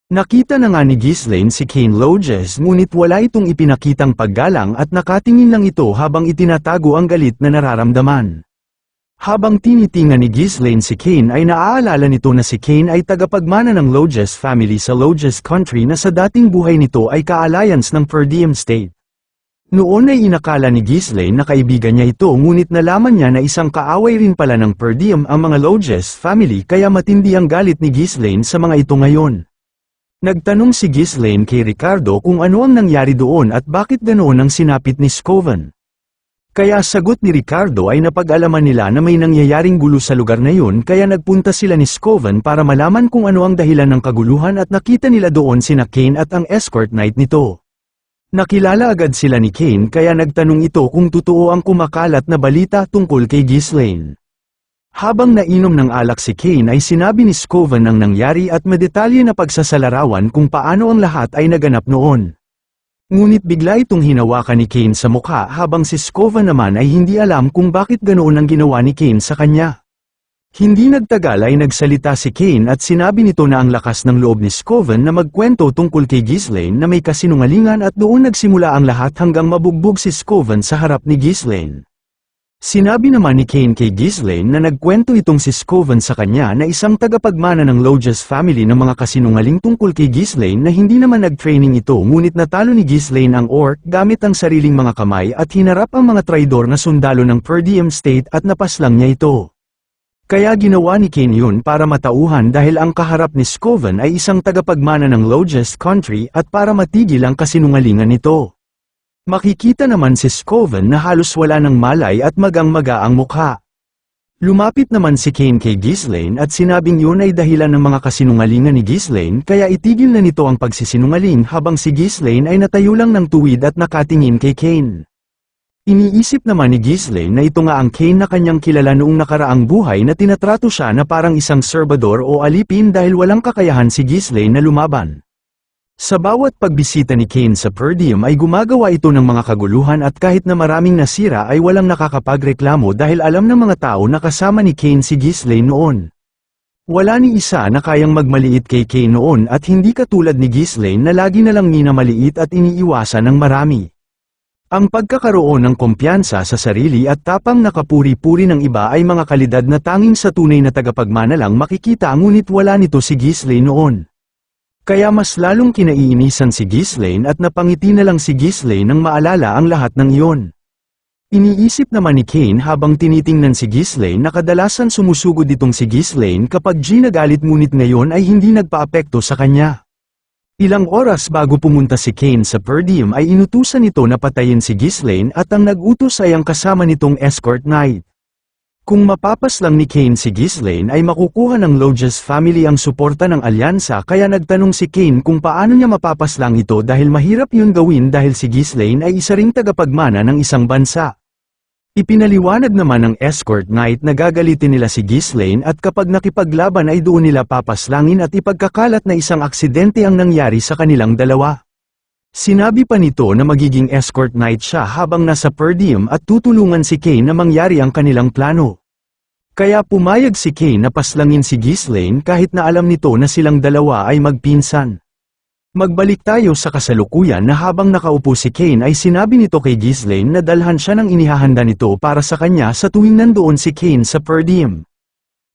Nakita na nga ni Ghislaine si Kane Lodges ngunit wala itong ipinakitang paggalang at nakatingin lang ito habang itinatago ang galit na nararamdaman. Habang tinitingan ni Ghislaine si Kane ay naaalala nito na si Kane ay tagapagmana ng Lodges family sa Lodges country na sa dating buhay nito ay ka-alliance ng Per Diem State. Noon ay inakala ni Ghislaine na kaibigan niya ito ngunit nalaman niya na isang kaaway rin pala ng Per Diem ang mga Lodges family kaya matindi ang galit ni Ghislaine sa mga ito ngayon. Nagtanong si Ghislaine kay Ricardo kung ano ang nangyari doon at bakit ganoon ang sinapit ni Scoven. Kaya sagot ni Ricardo ay napag-alaman nila na may nangyayaring gulo sa lugar na yun kaya nagpunta sila ni Scoven para malaman kung ano ang dahilan ng kaguluhan at nakita nila doon sina Kane at ang escort knight nito. Nakilala agad sila ni Kane kaya nagtanong ito kung totoo ang kumakalat na balita tungkol kay Ghislaine. Habang nainom ng alak si Kane ay sinabi ni Scoven ang nangyari at madetalye na pagsasalarawan kung paano ang lahat ay naganap noon. Ngunit bigla itong hinawakan ni Kane sa mukha habang si Scoven naman ay hindi alam kung bakit ganoon ang ginawa ni Kane sa kanya. Hindi nagtagal ay nagsalita si Kane at sinabi nito na ang lakas ng loob ni Scoven na magkwento tungkol kay Ghislaine na may kasinungalingan at doon nagsimula ang lahat hanggang mabugbog si Scoven sa harap ni Ghislaine. Sinabi naman ni Kane kay Ghislaine na nagkwento itong si Scoven sa kanya na isang tagapagmana ng Lodges family ng mga kasinungaling tungkol kay Ghislaine na hindi naman nag-training ito ngunit natalo ni Ghislaine ang orc gamit ang sariling mga kamay at hinarap ang mga traidor na sundalo ng Per Diem State at napaslang niya ito. Kaya ginawa ni Kane yun para matauhan dahil ang kaharap ni Scoven ay isang tagapagmana ng Lodges country at para matigil ang kasinungalingan nito. Makikita naman si Scoven na halos wala ng malay at magang-maga ang mukha. Lumapit naman si Kane kay Ghislaine at sinabing yun ay dahilan ng mga kasinungalingan ni Ghislaine kaya itigil na nito ang pagsisinungaling habang si Ghislaine ay natayo lang ng tuwid at nakatingin kay Kane. Iniisip naman ni Ghislaine na ito nga ang Kane na kanyang kilala noong nakaraang buhay na tinatrato siya na parang isang serbador o alipin dahil walang kakayahan si Ghislaine na lumaban. Sa bawat pagbisita ni Kane sa Per Diem ay gumagawa ito ng mga kaguluhan at kahit na maraming nasira ay walang nakakapagreklamo dahil alam ng mga tao na kasama ni Kane si Ghislaine noon. Wala ni isa na kayang magmaliit kay Kane noon at hindi katulad ni Ghislaine na lagi na lang minamaliit at iniiwasan ng marami. Ang pagkakaroon ng kumpiyansa sa sarili at tapang na kapuri-puri ng iba ay mga kalidad na tanging sa tunay na tagapagmana lang makikita ngunit wala nito si Ghislaine noon. Kaya mas lalong kinaiinisan si Ghislaine at napangiti na lang si Ghislaine nang maalala ang lahat ng iyon. Iniisip naman ni Kane habang tinitingnan si Ghislaine na kadalasan sumusugod itong si Ghislaine kapag ginagalit ngunit ngayon ay hindi nagpaapekto sa kanya. Ilang oras bago pumunta si Kane sa Per Diem ay inutusan nito na patayin si Ghislaine at ang nag-utos ay ang kasama nitong escort knight. Kung mapapaslang ni Kane si Ghislaine ay makukuha ng Lodges family ang suporta ng alyansa kaya nagtanong si Kane kung paano niya mapapaslang ito dahil mahirap yun gawin dahil si Ghislaine ay isa ring tagapagmana ng isang bansa. Ipinaliwanag naman ng escort knight na gagalitin nila si Ghislaine at kapag nakipaglaban ay doon nila papaslangin at ipagkakalat na isang aksidente ang nangyari sa kanilang dalawa. Sinabi pa nito na magiging escort knight siya habang nasa Per Diem at tutulungan si Kane na mangyari ang kanilang plano. Kaya pumayag si Kane na paslangin si Ghislaine kahit na alam nito na silang dalawa ay magpinsan. Magbalik tayo sa kasalukuyan na habang nakaupo si Kane ay sinabi nito kay Ghislaine na dalhan siya ng inihahanda nito para sa kanya sa tuwing nandoon si Kane sa Per Diem.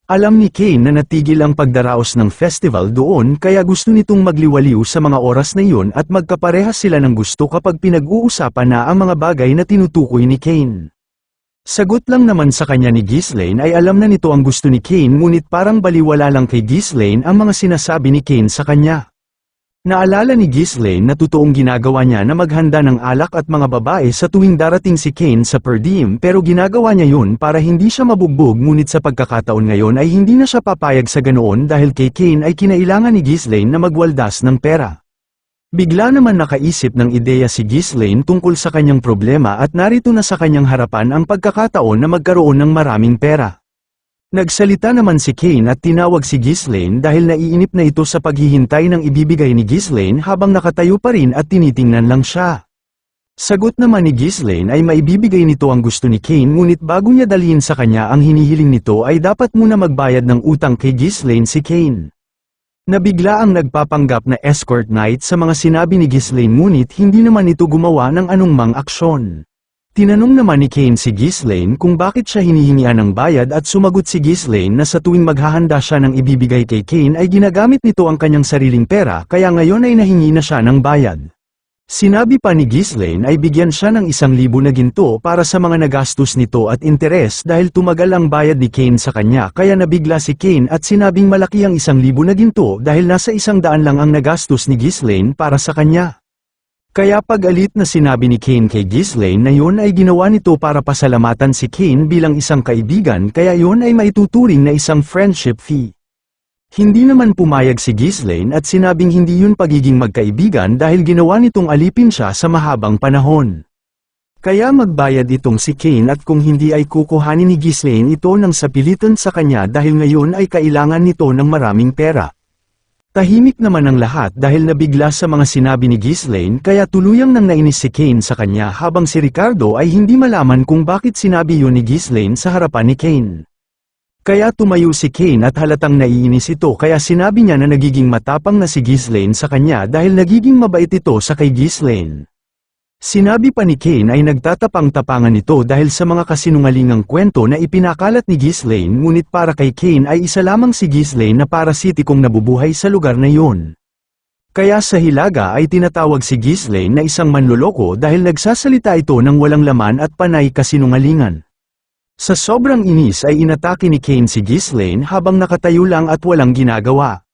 Alam ni Kane na natigil ang pagdaraos ng festival doon kaya gusto nitong magliwaliw sa mga oras na iyon at magkaparehas sila ng gusto kapag pinag-uusapan na ang mga bagay na tinutukoy ni Kane. Sagot lang naman sa kanya ni Ghislaine ay alam na nito ang gusto ni Kane ngunit parang baliwala lang kay Ghislaine ang mga sinasabi ni Kane sa kanya. Naalala ni Ghislaine na totoong ginagawa niya na maghanda ng alak at mga babae sa tuwing darating si Kane sa Per Diem pero ginagawa niya yun para hindi siya mabugbog ngunit sa pagkakataon ngayon ay hindi na siya papayag sa ganoon dahil kay Kane ay kinailangan ni Ghislaine na magwaldas ng pera. Bigla naman nakaisip ng ideya si Ghislaine tungkol sa kanyang problema at narito na sa kanyang harapan ang pagkakataon na magkaroon ng maraming pera. Nagsalita naman si Kane at tinawag si Ghislaine dahil naiinip na ito sa paghihintay ng ibibigay ni Ghislaine habang nakatayo pa rin at tinitingnan lang siya. Sagot naman ni Ghislaine ay maibibigay nito ang gusto ni Kane ngunit bago niya dalhin sa kanya ang hinihiling nito ay dapat muna magbayad ng utang kay Ghislaine si Kane. Nabigla ang nagpapanggap na escort knight sa mga sinabi ni Ghislaine ngunit hindi naman ito gumawa ng anumang aksyon. Tinanong naman ni Kane si Ghislaine kung bakit siya hinihingian ng bayad at sumagot si Ghislaine na sa tuwing maghahanda siya ng ibibigay kay Kane ay ginagamit nito ang kanyang sariling pera kaya ngayon ay nahingi na siya ng bayad. Sinabi pa ni Ghislaine ay bigyan siya ng 1,000 na ginto para sa mga nagastos nito at interes dahil tumagal ang bayad ni Kane sa kanya kaya nabigla si Kane at sinabing malaki ang 1,000 na ginto dahil nasa 100 lang ang nagastos ni Ghislaine para sa kanya. Kaya pag-alit na sinabi ni Kane kay Ghislaine na yun ay ginawa nito para pasalamatan si Kane bilang isang kaibigan kaya yun ay maituturing na isang friendship fee. Hindi naman pumayag si Ghislaine at sinabing hindi yun pagiging magkaibigan dahil ginawa nitong alipin siya sa mahabang panahon. Kaya magbayad itong si Kane at kung hindi ay kukuhanin ni Ghislaine ito ng sapilitan sa kanya dahil ngayon ay kailangan nito ng maraming pera. Tahimik naman ang lahat dahil nabigla sa mga sinabi ni Ghislaine kaya tuluyang nang nainis si Kane sa kanya habang si Ricardo ay hindi malaman kung bakit sinabi yun ni Ghislaine sa harapan ni Kane. Kaya tumayo si Kane at halatang naiinis ito kaya sinabi niya na nagiging matapang na si Ghislaine sa kanya dahil nagiging mabait ito sa kay Ghislaine. Sinabi pa ni Kane ay nagtatapang-tapangan ito dahil sa mga kasinungalingang kwento na ipinakalat ni Ghislaine ngunit para kay Kane ay isa lamang si Ghislaine na parasitikong nabubuhay sa lugar na yun. Kaya sa hilaga ay tinatawag si Ghislaine na isang manloloko dahil nagsasalita ito ng walang laman at panay kasinungalingan. Sa sobrang inis ay inatake ni Kane si Ghislaine habang nakatayo lang at walang ginagawa.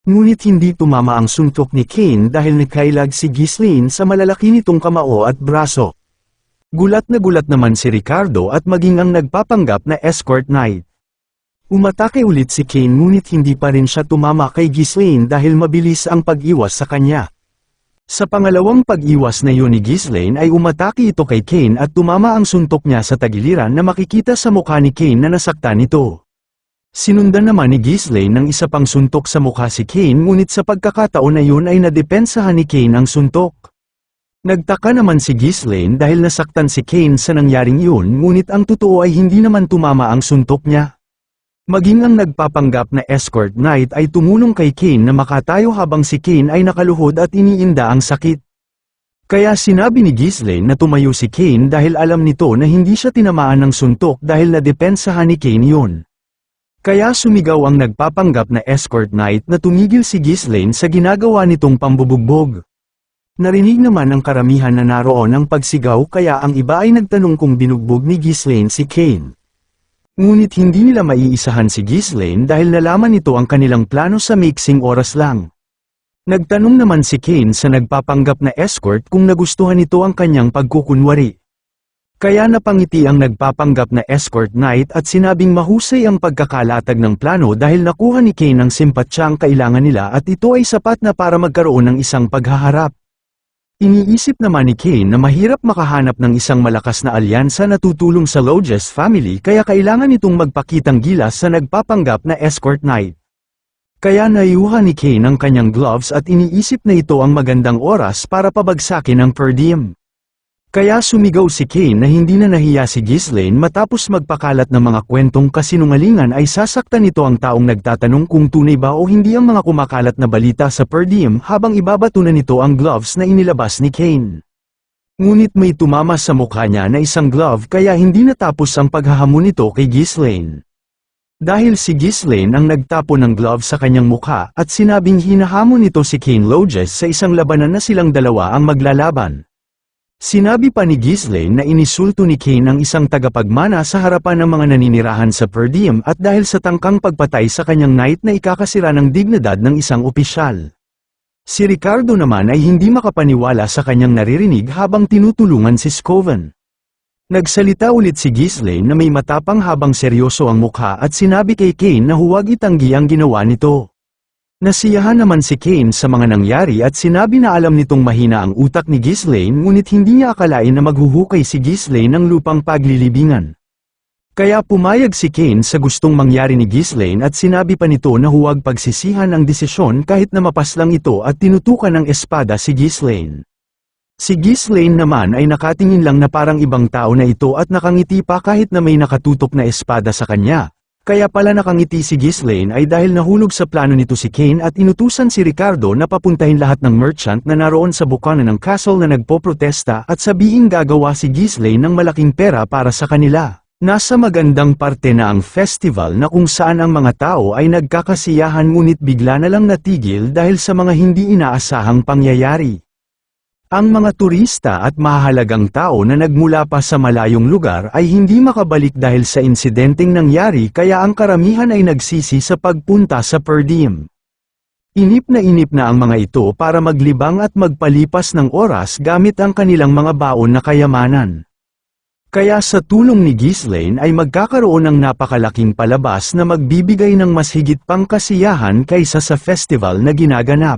Ngunit hindi tumama ang suntok ni Kane dahil nakailag si Ghislaine sa malalaki nitong kamao at braso. Gulat na gulat naman si Ricardo at maging ang nagpapanggap na escort knight. Umatake ulit si Kane ngunit hindi pa rin siya tumama kay Ghislaine dahil mabilis ang pag-iwas sa kanya. Sa pangalawang pag-iwas na yun ni Ghislaine ay umatake ito kay Kane at tumama ang suntok niya sa tagiliran na makikita sa mukha ni Kane na nasaktan ito. Sinundan naman ni Ghislaine ng isa pang suntok sa mukha si Kane ngunit sa pagkakataon na yun ay nadepensahan ni Kane ang suntok. Nagtaka naman si Ghislaine dahil nasaktan si Kane sa nangyaring yun ngunit ang totoo ay hindi naman tumama ang suntok niya. Maging ang nagpapanggap na escort knight ay tumulong kay Kane na makatayo habang si Kane ay nakaluhod at iniinda ang sakit. Kaya sinabi ni Ghislaine na tumayo si Kane dahil alam nito na hindi siya tinamaan ng suntok dahil nadepensahan ni Kane yun. Kaya sumigaw ang nagpapanggap na escort knight na tumigil si Ghislaine sa ginagawa nitong pambubugbog. Narinig naman ng karamihan na naroon ang pagsigaw kaya ang iba ay nagtanong kung binugbog ni Ghislaine si Kane. Ngunit hindi nila maiisahan si Ghislaine dahil nalaman nito ang kanilang plano sa mixing oras lang. Nagtanong naman si Kane sa nagpapanggap na escort kung nagustuhan nito ang kanyang pagkukunwari. Kaya napangiti ang nagpapanggap na escort knight at sinabing mahusay ang pagkakalatag ng plano dahil nakuha ni Kane ang simpatsyang kailangan nila at ito ay sapat na para magkaroon ng isang paghaharap. Iniisip naman ni Kane na mahirap makahanap ng isang malakas na alyansa na tutulong sa Lodges family kaya kailangan itong magpakitang gilas sa nagpapanggap na escort knight. Kaya naiuha ni Kane ang kanyang gloves at iniisip na ito ang magandang oras para pabagsakin ang per diem. Kaya sumigaw si Kane na hindi na nahiya si Ghislaine matapos magpakalat ng mga kwentong kasinungalingan ay sasaktan nito ang taong nagtatanong kung tunay ba o hindi ang mga kumakalat na balita sa per diem habang ibabato na nito ang gloves na inilabas ni Kane. Ngunit may tumama sa mukha niya na isang glove kaya hindi natapos ang paghahamon nito kay Ghislaine. Dahil si Ghislaine ang nagtapon ng glove sa kanyang mukha at sinabing hinahamon nito si Kane Lodges sa isang labanan na silang dalawa ang maglalaban. Sinabi pa ni Ghislaine na inisulto ni Kane ang isang tagapagmana sa harapan ng mga naninirahan sa per diem at dahil sa tangkang pagpatay sa kanyang knight na ikakasira ng dignidad ng isang opisyal. Si Ricardo naman ay hindi makapaniwala sa kanyang naririnig habang tinutulungan si Scoven. Nagsalita ulit si Ghislaine na may matapang habang seryoso ang mukha at sinabi kay Kane na huwag itanggi ang ginawa nito. Nasiyahan naman si Kane sa mga nangyari at sinabi na alam nitong mahina ang utak ni Ghislaine ngunit hindi niya akalain na maghuhukay si Ghislaine ng lupang paglilibingan. Kaya pumayag si Kane sa gustong mangyari ni Ghislaine at sinabi pa nito na huwag pagsisihan ang desisyon kahit na mapaslang ito at tinutukan ng espada si Ghislaine. Si Ghislaine naman ay nakatingin lang na parang ibang tao na ito at nakangiti pa kahit na may nakatutok na espada sa kanya. Kaya pala nakangiti si Ghislaine ay dahil nahulog sa plano nito si Kane at inutusan si Ricardo na papuntahin lahat ng merchant na naroon sa bukana ng castle na nagpoprotesta at sabihin gagawa si Ghislaine ng malaking pera para sa kanila. Nasa magandang parte na ang festival na kung saan ang mga tao ay nagkakasiyahan ngunit bigla na lang natigil dahil sa mga hindi inaasahang pangyayari. Ang mga turista at mahahalagang tao na nagmula pa sa malayong lugar ay hindi makabalik dahil sa insidenteng nangyari kaya ang karamihan ay nagsisi sa pagpunta sa per diem. Inip na ang mga ito para maglibang at magpalipas ng oras gamit ang kanilang mga baon na kayamanan. Kaya sa tulong ni Ghislaine ay magkakaroon ng napakalaking palabas na magbibigay ng mas higit pang kasiyahan kaysa sa festival na ginaganap.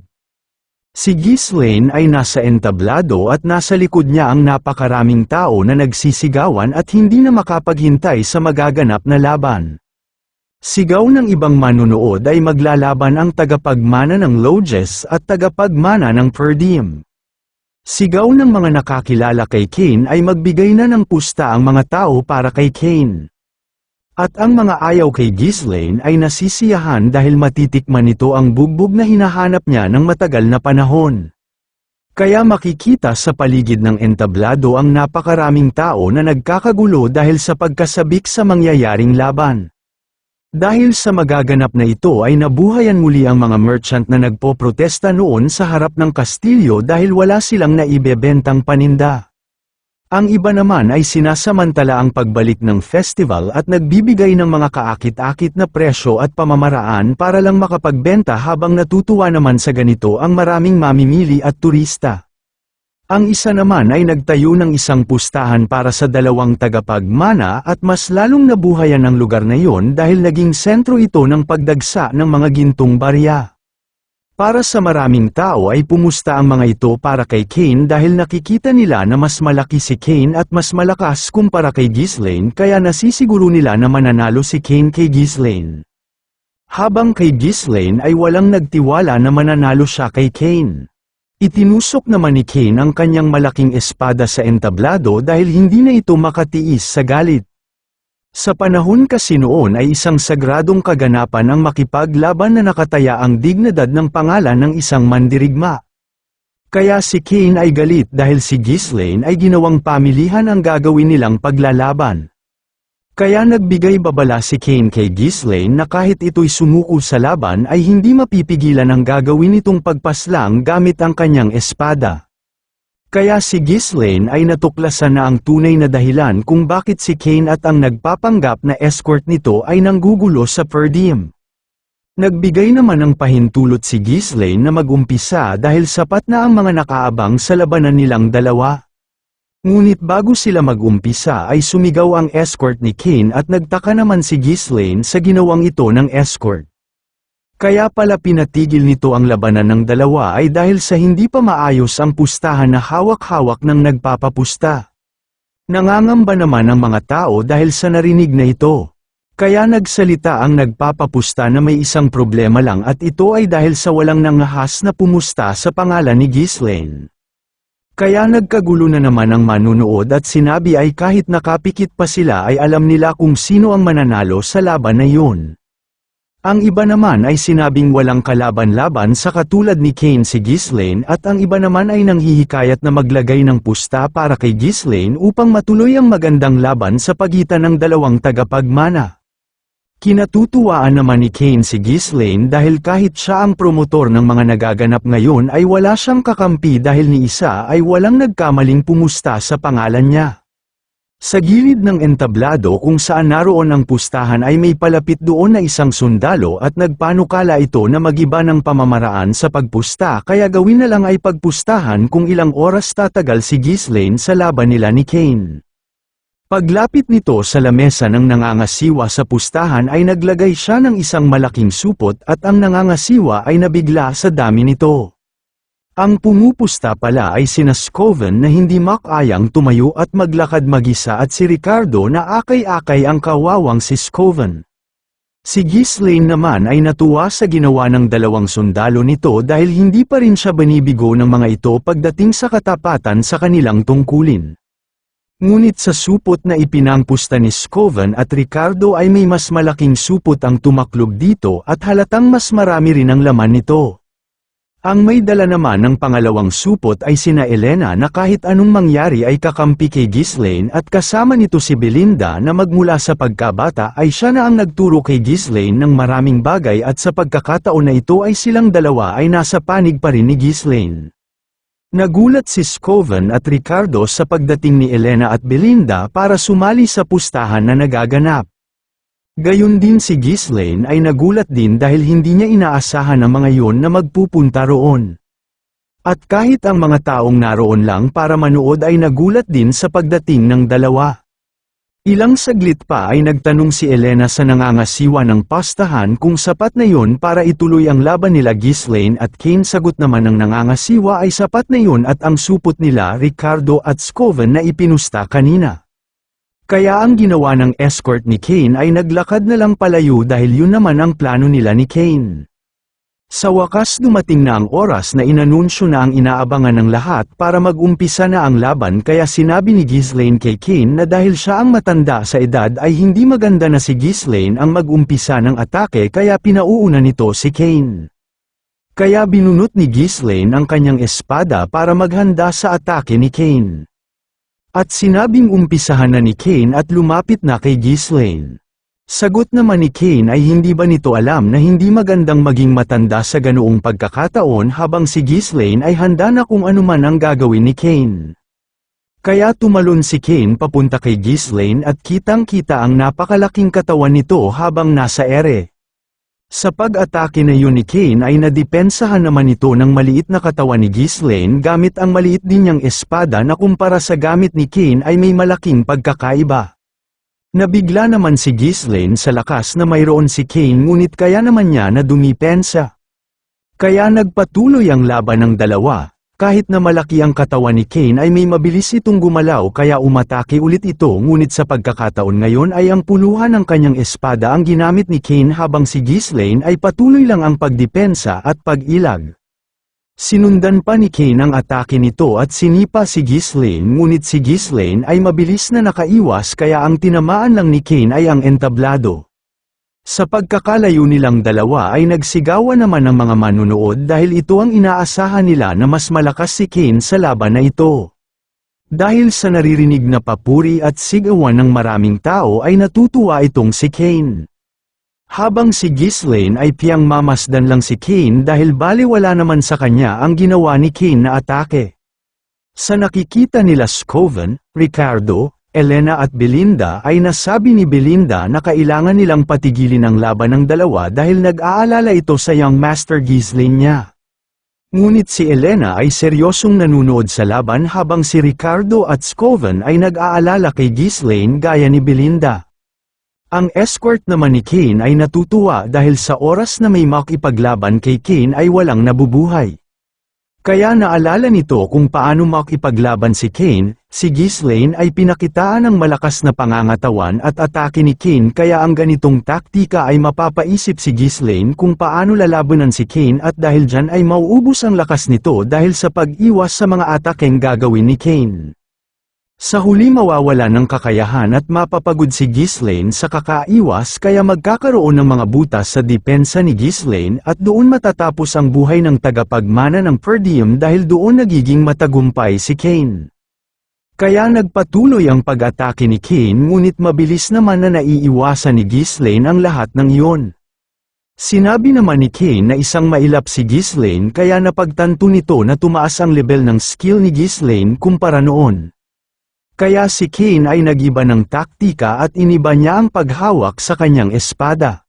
Si Ghislaine ay nasa entablado at nasa likod niya ang napakaraming tao na nagsisigawan at hindi na makapaghintay sa magaganap na laban. Sigaw ng ibang manunood ay maglalaban ang tagapagmana ng lodges at tagapagmana ng per diem. Sigaw ng mga nakakilala kay Kane ay magbigay na ng pusta ang mga tao para kay Kane. At ang mga ayaw kay Ghislaine ay nasisiyahan dahil matitikman nito ang bugbog na hinahanap niya ng matagal na panahon. Kaya makikita sa paligid ng entablado ang napakaraming tao na nagkakagulo dahil sa pagkasabik sa mangyayaring laban. Dahil sa magaganap na ito ay nabuhayan muli ang mga merchant na nagpoprotesta noon sa harap ng kastilyo dahil wala silang naibebentang paninda. Ang iba naman ay sinasamantala ang pagbalik ng festival at nagbibigay ng mga kaakit-akit na presyo at pamamaraan para lang makapagbenta habang natutuwa naman sa ganito ang maraming mamimili at turista. Ang isa naman ay nagtayo ng isang pustahan para sa dalawang tagapagmana at mas lalong nabuhayan ang lugar na iyon dahil naging sentro ito ng pagdagsa ng mga gintong barya. Para sa maraming tao ay pumusta ang mga ito para kay Kane dahil nakikita nila na mas malaki si Kane at mas malakas kumpara kay Ghislaine kaya nasisiguro nila na mananalo si Kane kay Ghislaine. Habang kay Ghislaine ay walang nagtiwala na mananalo siya kay Kane. Itinusok naman ni Kane ang kanyang malaking espada sa entablado dahil hindi na ito makatiis sa galit. Sa panahon kasi noon ay isang sagradong kaganapan ang makipaglaban na nakataya ang dignidad ng pangalan ng isang mandirigma. Kaya si Kane ay galit dahil si Ghislaine ay ginawang pamilihan ang gagawin nilang paglalaban. Kaya nagbigay babala si Kane kay Ghislaine na kahit ito'y sumuko sa laban ay hindi mapipigilan ang gagawin nitong pagpaslang gamit ang kanyang espada. Kaya si Ghislaine ay natuklasan na ang tunay na dahilan kung bakit si Kane at ang nagpapanggap na escort nito ay nanggugulo sa per diem. Nagbigay naman ng pahintulot si Ghislaine na mag-umpisa dahil sapat na ang mga nakaabang sa labanan nilang dalawa. Ngunit bago sila mag-umpisa ay sumigaw ang escort ni Kane at nagtaka naman si Ghislaine sa ginawang ito ng escort. Kaya pala pinatigil nito ang labanan ng dalawa ay dahil sa hindi pa maayos ang pustahan na hawak-hawak ng nagpapapusta. Nangangamba naman ang mga tao dahil sa narinig na ito. Kaya nagsalita ang nagpapapusta na may isang problema lang at ito ay dahil sa walang nangahas na pumusta sa pangalan ni Ghislaine. Kaya nagkagulo na naman ang manunood at sinabi ay kahit nakapikit pa sila ay alam nila kung sino ang mananalo sa laban na yun. Ang iba naman ay sinabing walang kalaban-laban sa katulad ni Kane si Ghislaine at ang iba naman ay nanghihikayat na maglagay ng pusta para kay Ghislaine upang matuloy ang magandang laban sa pagitan ng dalawang tagapagmana. Kinatutuwaan naman ni Kane si Ghislaine dahil kahit siya ang promotor ng mga nagaganap ngayon ay wala siyang kakampi dahil ni isa ay walang nagkamaling pumusta sa pangalan niya. Sa gilid ng entablado kung saan naroon ang pustahan ay may palapit doon na isang sundalo at nagpanukala ito na magiba ng pamamaraan sa pagpusta kaya gawin na lang ay pagpustahan kung ilang oras tatagal si Ghislaine sa laban nila ni Kane. Paglapit nito sa lamesa ng nangangasiwa sa pustahan ay naglagay siya ng isang malaking supot at ang nangangasiwa ay nabigla sa dami nito. Ang pumupusta pala ay sina Scoven na hindi makayang tumayo at maglakad mag-isa at si Ricardo na akay-akay ang kawawang si Scoven. Si Ghislaine naman ay natuwa sa ginawa ng dalawang sundalo nito dahil hindi pa rin siya binibigo ng mga ito pagdating sa katapatan sa kanilang tungkulin. Ngunit sa supot na ipinangpusta ni Scoven at Ricardo ay may mas malaking supot ang tumaklog dito at halatang mas marami rin ang laman nito. Ang may dala naman ng pangalawang supot ay sina Elena na kahit anong mangyari ay kakampi kay Ghislaine at kasama nito si Belinda na magmula sa pagkabata ay siya na ang nagturo kay Ghislaine ng maraming bagay at sa pagkakataon na ito ay silang dalawa ay nasa panig pa rin ni Ghislaine. Nagulat si Scoven at Ricardo sa pagdating ni Elena at Belinda para sumali sa pustahan na nagaganap. Gayon din si Ghislaine ay nagulat din dahil hindi niya inaasahan ang mga yon na magpupunta roon. At kahit ang mga taong naroon lang para manood ay nagulat din sa pagdating ng dalawa. Ilang saglit pa ay nagtanong si Elena sa nangangasiwa ng pastahan kung sapat na yon para ituloy ang laban nila Ghislaine at Kane. Sagot naman ng nangangasiwa ay sapat na yon at ang supot nila Ricardo at Scoven na ipinusta kanina. Kaya ang ginawa ng escort ni Kane ay naglakad na lang palayo dahil yun naman ang plano nila ni Kane. Sa wakas dumating na ang oras na inanunsyo na ang inaabangan ng lahat para mag-umpisa na ang laban kaya sinabi ni Ghislaine kay Kane na dahil siya ang matanda sa edad ay hindi maganda na si Ghislaine ang mag-umpisa ng atake kaya pinauuna nito si Kane. Kaya binunot ni Ghislaine ang kanyang espada para maghanda sa atake ni Kane. At sinabing umpisahan na ni Kane at lumapit na kay Ghislaine. Sagot naman ni Kane ay hindi ba nito alam na hindi magandang maging matanda sa ganoong pagkakataon habang si Ghislaine ay handa na kung ano man ang gagawin ni Kane. Kaya tumalon si Kane papunta kay Ghislaine at kitang-kita ang napakalaking katawan nito habang nasa ere. Sa pag-atake na yun ni Kane ay nadepensahan naman ito ng maliit na katawan ni Ghislaine gamit ang maliit din niyang espada na kumpara sa gamit ni Kane ay may malaking pagkakaiba. Nabigla naman si Ghislaine sa lakas na mayroon si Kane ngunit kaya naman niya na dumipensa. Kaya nagpatuloy ang laban ng dalawa. Kahit na malaki ang katawan ni Kane ay may mabilis itong gumalaw kaya umatake ulit ito ngunit sa pagkakataon ngayon ay ang puluhan ng kanyang espada ang ginamit ni Kane habang si Ghislaine ay patuloy lang ang pagdepensa at pag-ilag. Sinundan pa ni Kane ang atake nito at sinipa si Ghislaine ngunit si Ghislaine ay mabilis na nakaiwas kaya ang tinamaan lang ni Kane ay ang entablado. Sa pagkakalayo nilang dalawa ay nagsigawan naman ang mga manunood dahil ito ang inaasahan nila na mas malakas si Kane sa laban na ito. Dahil sa naririnig na papuri at sigawan ng maraming tao ay natutuwa itong si Kane. Habang si Ghislaine ay piyang mamasdan lang si Kane dahil baliwala naman sa kanya ang ginawa ni Kane na atake. Sa nakikita nila Scoven, Ricardo, Elena at Belinda ay nasabi ni Belinda na kailangan nilang patigilin ang laban ng dalawa dahil nag-aalala ito sa young master Ghislaine niya. Ngunit si Elena ay seryosong nanunood sa laban habang si Ricardo at Scoven ay nag-aalala kay Ghislaine gaya ni Belinda. Ang escort naman ni Kane ay natutuwa dahil sa oras na may makipaglaban kay Kane ay walang nabubuhay. Kaya naalala nito kung paano makipaglaban si Kane, si Ghislaine ay pinakitaan ng malakas na pangangatawan at atake ni Kane kaya ang ganitong taktika ay mapapaisip si Ghislaine kung paano lalabanan si Kane at dahil dyan ay mauubos ang lakas nito dahil sa pag-iwas sa mga atakeng gagawin ni Kane. Sa huli mawawala ng kakayahan at mapapagod si Ghislaine sa kakaiwas kaya magkakaroon ng mga butas sa depensa ni Ghislaine at doon matatapos ang buhay ng tagapagmana ng per diem dahil doon nagiging matagumpay si Kane. Kaya nagpatuloy ang pag-atake ni Kane ngunit mabilis naman na naiiwasan ni Ghislaine ang lahat ng iyon. Sinabi naman ni Kane na isang mailap si Ghislaine kaya napagtanto nito na tumaas ang level ng skill ni Ghislaine kumpara noon. Kaya si Kane ay nag-iba ng taktika at iniba niya ang paghawak sa kanyang espada.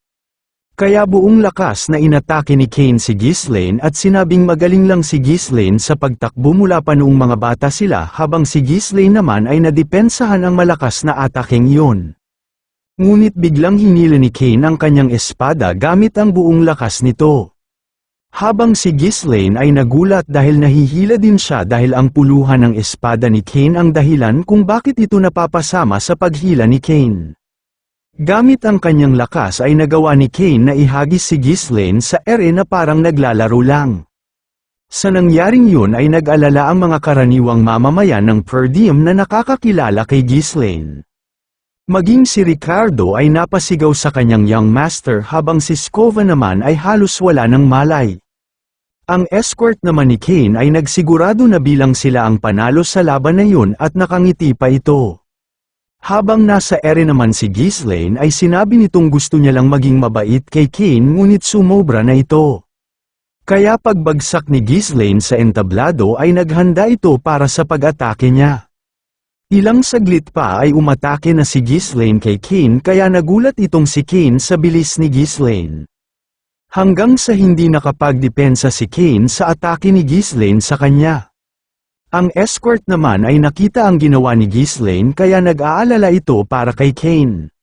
Kaya buong lakas na inatake ni Kane si Ghislaine at sinabing magaling lang si Ghislaine sa pagtakbo mula pa noong mga bata sila habang si Ghislaine naman ay nadepensahan ang malakas na atakeng iyon. Ngunit biglang hinila ni Kane ang kanyang espada gamit ang buong lakas nito. Habang si Ghislaine ay nagulat dahil nahihila din siya dahil ang puluhan ng espada ni Kane ang dahilan kung bakit ito napapasama sa paghila ni Kane. Gamit ang kanyang lakas ay nagawa ni Kane na ihagis si Ghislaine sa ere na parang naglalaro lang. Sa nangyaring yun ay nag-alala ang mga karaniwang mamamayan ng Perdium na nakakakilala kay Ghislaine. Maging si Ricardo ay napasigaw sa kanyang young master habang si Skova naman ay halos wala ng malay. Ang escort naman ni Kane ay nagsigurado na bilang sila ang panalo sa laban na yun at nakangiti pa ito. Habang nasa ere naman si Ghislaine ay sinabi nitong gusto niya lang maging mabait kay Kane ngunit sumobra na ito. Kaya pagbagsak ni Ghislaine sa entablado ay naghanda ito para sa pag-atake niya. Ilang saglit pa ay umatake na si Ghislaine kay Kane kaya nagulat itong si Kane sa bilis ni Ghislaine. Hanggang sa hindi nakapagdepensa si Kane sa atake ni Ghislaine sa kanya. Ang escort naman ay nakita ang ginawa ni Ghislaine kaya nag-aalala ito para kay Kane.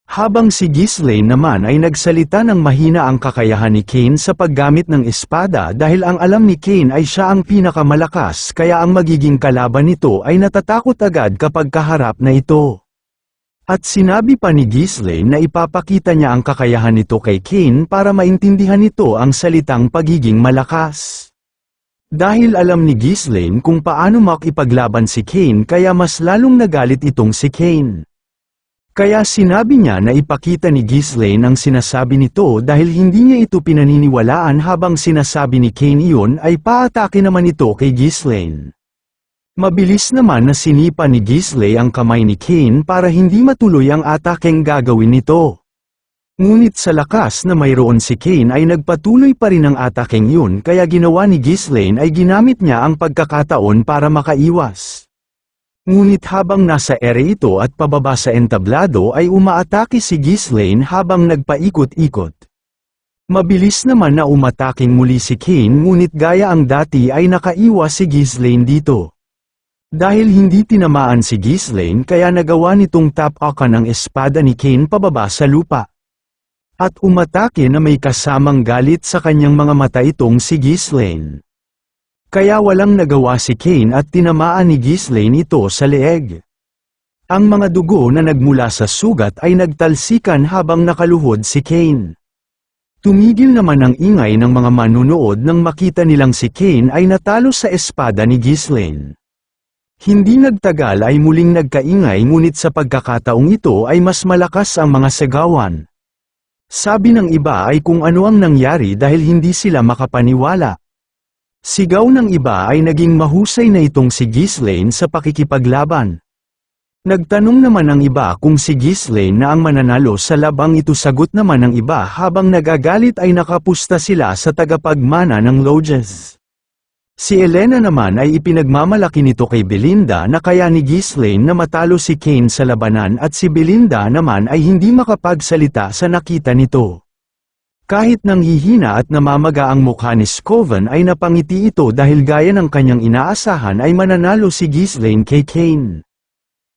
Habang si Ghislaine naman ay nagsalita ng mahina ang kakayahan ni Kane sa paggamit ng espada dahil ang alam ni Kane ay siya ang pinakamalakas kaya ang magiging kalaban nito ay natatakot agad kapag kaharap na ito. At sinabi pa ni Ghislaine na ipapakita niya ang kakayahan nito kay Kane para maintindihan nito ang salitang pagiging malakas. Dahil alam ni Ghislaine kung paano makipaglaban si Kane kaya mas lalong nagalit itong si Kane. Kaya sinabi niya na ipakita ni Ghislaine ang sinasabi nito dahil hindi niya ito pinaniniwalaan habang sinasabi ni Kane iyon ay paatake naman ito kay Ghislaine. Mabilis naman na sinipa ni Ghislaine ang kamay ni Kane para hindi matuloy ang atakeng gagawin nito. Ngunit sa lakas na mayroon si Kane ay nagpatuloy pa rin ang atakeng yun kaya ginawa ni Ghislaine ay ginamit niya ang pagkakataon para makaiwas. Ngunit habang nasa ere ito at pababa sa entablado ay umaatake si Ghislaine habang nagpaikot-ikot. Mabilis naman na umataking muli si Kane ngunit gaya ang dati ay nakaiwas si Ghislaine dito. Dahil hindi tinamaan si Ghislaine kaya nagawa nitong tapakan ang espada ni Kane pababa sa lupa. At umatake na may kasamang galit sa kanyang mga mata itong si Ghislaine. Kaya walang nagawa si Kane at tinamaan ni Ghislaine ito sa leeg. Ang mga dugo na nagmula sa sugat ay nagtalsikan habang nakaluhod si Kane. Tumigil naman ang ingay ng mga manunood nang makita nilang si Kane ay natalo sa espada ni Ghislaine. Hindi nagtagal ay muling nagkaingay ngunit sa pagkakataong ito ay mas malakas ang mga sigawan. Sabi ng iba ay kung ano ang nangyari dahil hindi sila makapaniwala. Sigaw ng iba ay naging mahusay na itong si Ghislaine sa pakikipaglaban. Nagtanong naman ang iba kung si Ghislaine na ang mananalo sa labang ito, sagot naman ng iba habang nagagalit ay nakapusta sila sa tagapagmana ng lodges. Si Elena naman ay ipinagmamalaki nito kay Belinda na kaya ni Ghislaine na matalo si Kane sa labanan at si Belinda naman ay hindi makapagsalita sa nakita nito. Kahit nanghihina at namamaga ang mukha ni Scoven ay napangiti ito dahil gaya ng kanyang inaasahan ay mananalo si Ghislaine kay Kane.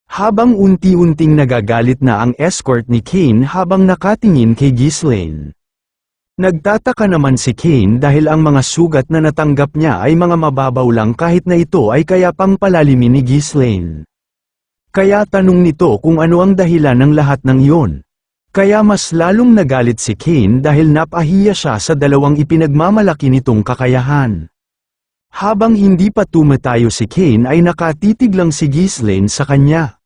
Habang unti-unting nagagalit na ang escort ni Kane habang nakatingin kay Ghislaine. Nagtataka naman si Kane dahil ang mga sugat na natanggap niya ay mga mababaw lang kahit na ito ay kaya pang palalimin ni Ghislaine. Kaya tanong nito kung ano ang dahilan ng lahat ng iyon. Kaya mas lalong nagalit si Kane dahil napahiya siya sa dalawang ipinagmamalaki nitong kakayahan. Habang hindi pa tumatayo si Kane ay nakatitig lang si Ghislaine sa kanya.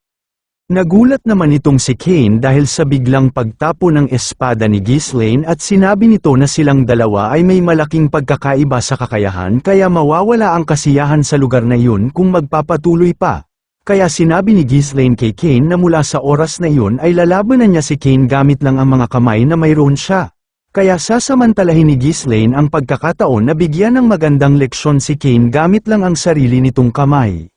Nagulat naman itong si Kane dahil sa biglang pagtapo ng espada ni Ghislaine at sinabi nito na silang dalawa ay may malaking pagkakaiba sa kakayahan kaya mawawala ang kasiyahan sa lugar na iyon kung magpapatuloy pa. Kaya sinabi ni Ghislaine kay Kane na mula sa oras na iyon ay lalabanan niya si Kane gamit lang ang mga kamay na mayroon siya. Kaya sasamantalahin ni Ghislaine ang pagkakataon na bigyan ng magandang leksyon si Kane gamit lang ang sarili nitong kamay.